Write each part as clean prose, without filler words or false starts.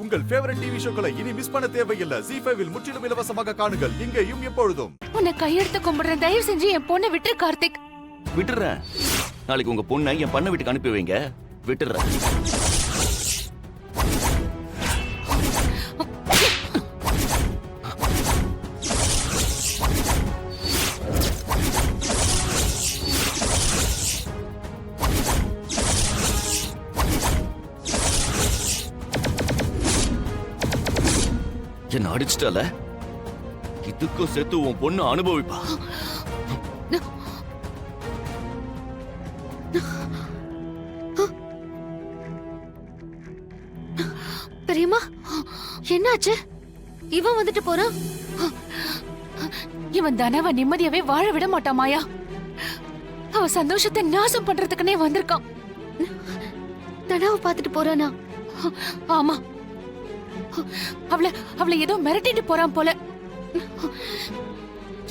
உங்கள் favourite TV ஷோக்களை இனி miss பண்ண தேவையில்லை. ஜீ5 இல் முற்றிலும் இலவசமாக காணுங்கள், இங்கேயும் எப்பொழுதும். உன்னை கையெடுத்து கும்பிடுறேன், தயவு செஞ்சு என் பொண்ணை விட்டு கார்த்திக். விட்டுறேன். நாளைக்கு உங்க பொண்ணை என் பண்ண வீட்டுக்கு அனுப்பி வைங்க. விட்டுறேன். என்ன அடிச்சிட்டல, இதுக்கும் சேர்த்து உன் பொண்ணு அனுபவிப்பா. பெரியம்மா, என்னாச்சு? இவன் வந்துட்டு போறான். இவன் தனவ நிம்மதியாவே வாழ விட மாட்டான் மாயா. அவ சந்தோஷத்தை நாசம் பண்றதுக்குன்னே வந்திருக்கான். தனாவ பாத்துட்டு போறானா? ஆமா, அவளை ஏதோ மிரட்டிட்டு போறான் போல.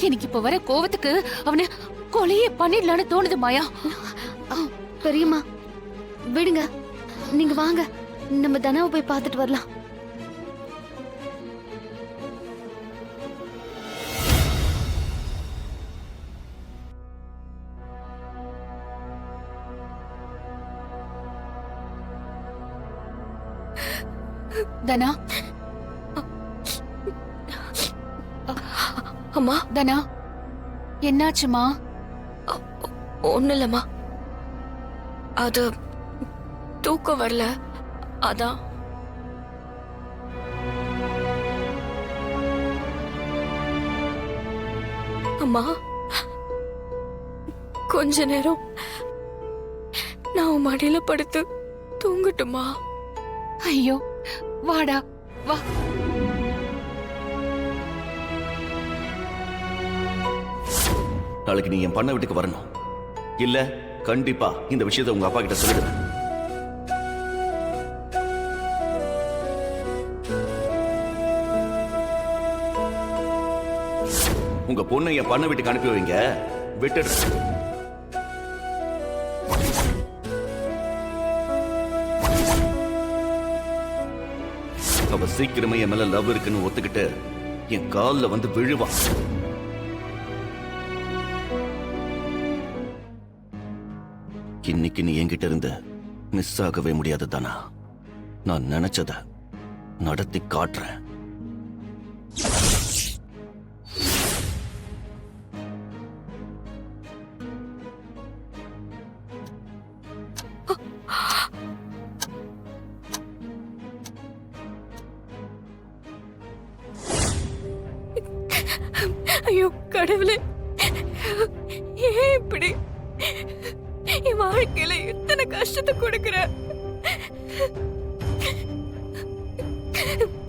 எனக்கு இப்ப வர கோவத்துக்கு அவனை கொலையே பண்ணிடலான்னு தோணுது மாயா. பெரியம்மா விடுங்க, நீங்க வாங்க, நம்ம தனாவை போய் பார்த்துட்டு வரலாம். தனா, அம்மா. தனா, என்னாச்சுமா? ஒண்ணு இல்லம்மா, அது தூக்கம் வரல, அதான். அம்மா, கொஞ்ச நேரம் நான் உன் மடியில படுத்து தூங்கட்டுமா? ஐயோ, வாடா வா. நாளைக்கு நீ என் பண்ண வீட்டுக்கு வரணும். இல்ல கண்டிப்பா இந்த விஷயத்தை உங்க அப்பா கிட்ட சொல்லிடுவேன். உங்க பொண்ணை என் பண்ண வீட்டுக்கு அனுப்பி வைங்க. விட்டுடுறேன். அவ சீக்கிரமே என் மேல லவ் இருக்குன்னு ஒத்துக்கிட்டு என் கால்ல வந்து விழுவா. இன்னைக்கு நீ என்கிட்ட இருந்து மிஸ் ஆகவே முடியாது தானா. நான் நினைச்சத நடத்தி காட்டுறேன். ஐயோ கடவுளே, ஏன் இப்படி என் வாழ்க்கையில எத்தனை கஷ்டத்தை கொடுக்கிற?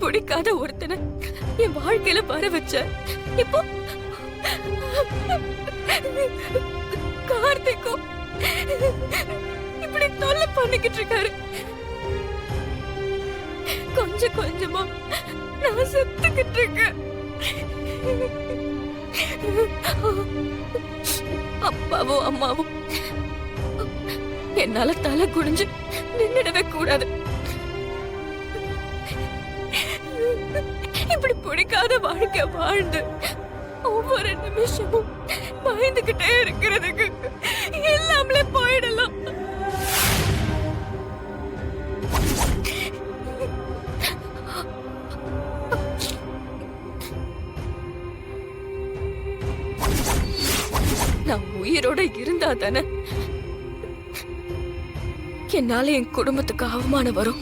பிடிக்காத ஒருத்தனை என் வாழ்க்கையில வர வச்ச. இப்போ கார்த்திக்கும் இப்படி தொல்லை பண்ணிக்கிட்டு இருக்காரு. கொஞ்சம் கொஞ்சமா நான் செத்துக்கிட்டு இருக்கேன். அப்பாவும் அம்மாவும் என்னால தலை குடிஞ்சு நின்னுடவே கூடாது. இப்படி பிடிக்காத வாழ்க்கை வாழ்ந்து ஒவ்வொரு நிமிஷமும் பயந்துகிட்டே இருக்கிறதுக்கு எல்லாமே போயிடலாம். நான் உயிரோட இருந்தா தானே என்னால என் குடும்பத்துக்கு அவமானம் வரும்.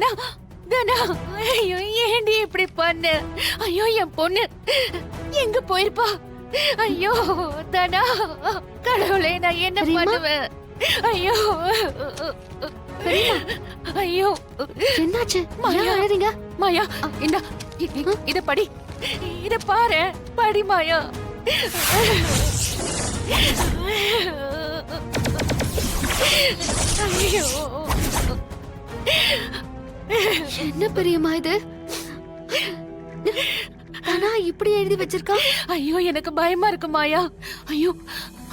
தனா தனா, ஐயோ ஏண்டி இப்படி பண்ண? ஐயோ என் பொண்ணு எங்க போயிருப்பா? ஐயோ தனா, கடவுளே நான் என்ன பண்ணுவேன்? ஐயோ ஐயோ, என்னாச்சு? மாயா. ஏன் அழறீங்க? மாயா இந்த இத படி, இத பாரு, படி மாயா. ஐயோ என்ன பெரியம்மா இது? ஆனா இப்படி எழுதி வச்சிருக்கா? ஐயோ எனக்கு பயமா இருக்கு மாயா. ஐயோ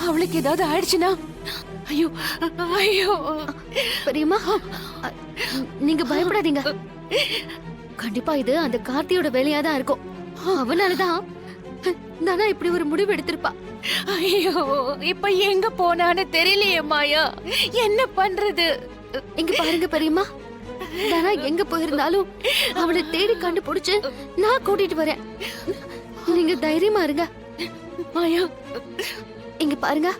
அவளுக்கு ஏதாவது ஆயிடுச்சுன்னா? ஐயோ ஐயோ பெரியம்மா, நீங்க பயப்படாதீங்க. கண்டிப்பா இது அந்த கார்த்தியோட வேலையா தான் இருக்கும். அவனாலதான் தானா இப்படி ஒரு முடிவு எடுத்திருப்பா. ஐயோ இப்ப எங்க போனான்னு தெரியலையே மாயா, என்ன பண்றது? இங்க பாருங்க பெரியம்மா, தானா எங்க போயிருந்தாலும் அவளை தேடி கண்டுபிடிச்சு நான் கூட்டிட்டு வரேன். நீங்க தைரியமா இருங்க. மாயா இங்க பாருங்க,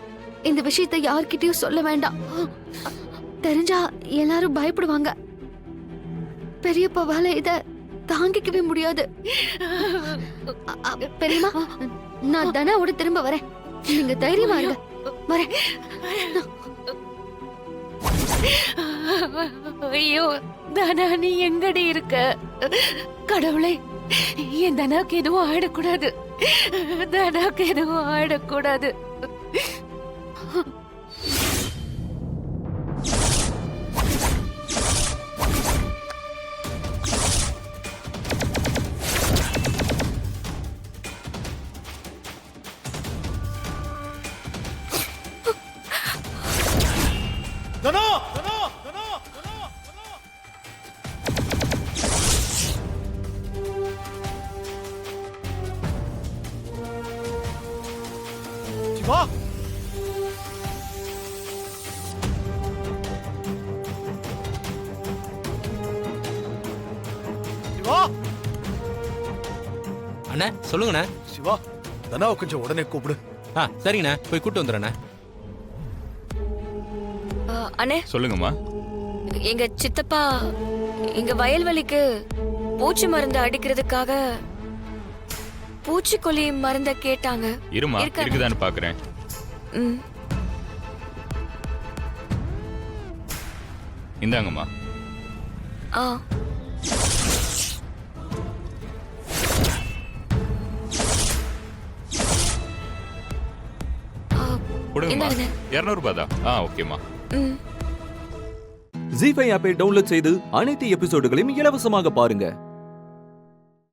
இந்த விஷயத்தை யார்கிட்டயும் சொல்ல வேண்டாம். தெரிஞ்சா எல்லாரும் பயப்படுவாங்க. பெரியப்பாவால இத தாங்கிக்கவே முடியாது. பெரியம்மா, நான் தனாவோட திரும்ப வரேன். நீங்க தைரியமா இருங்க. வரேன். ஐயோ தனா, நீ எங்கடி இருக்க? கடவுளே, என் தனாக்கு எதுவும் ஆயிடக்கூடாது. தனாக்கு எதுவும் ஆயிடக்கூடாது. தனா தனா தனா தனா சிவா, சிவா, அண்ணா சொல்லுங்கண்ணே. சிவா, தனாவை கொஞ்சம் உடனே கூப்பிடு. ஆ சரிங்கண்ணா, போய் கூட்டு வந்துடுறேண்ணே. அண்ணே, சொல்லுங்கம்மா. எங்க சித்தப்பா எங்க வயல்வெளிக்கு பூச்சி மருந்து அடிக்கிறதுக்காக பூச்சிக்கொல்லி மருந்த கேட்டாங்க. இருமா, இருக்கா? இருக்குதான்னு பாக்குறேன். ம். இந்தாங்கம்மா. ஆ. கொடுங்கம்மா. இந்தாங்கண்ணே. 200 ரூபாய் தான். ஓகேம்மா. ம். ஜீ5 ஆப்பை டவுன்லோட் செய்து அனைத்து எபிசோடுகளையும் இலவசமாக பாருங்க.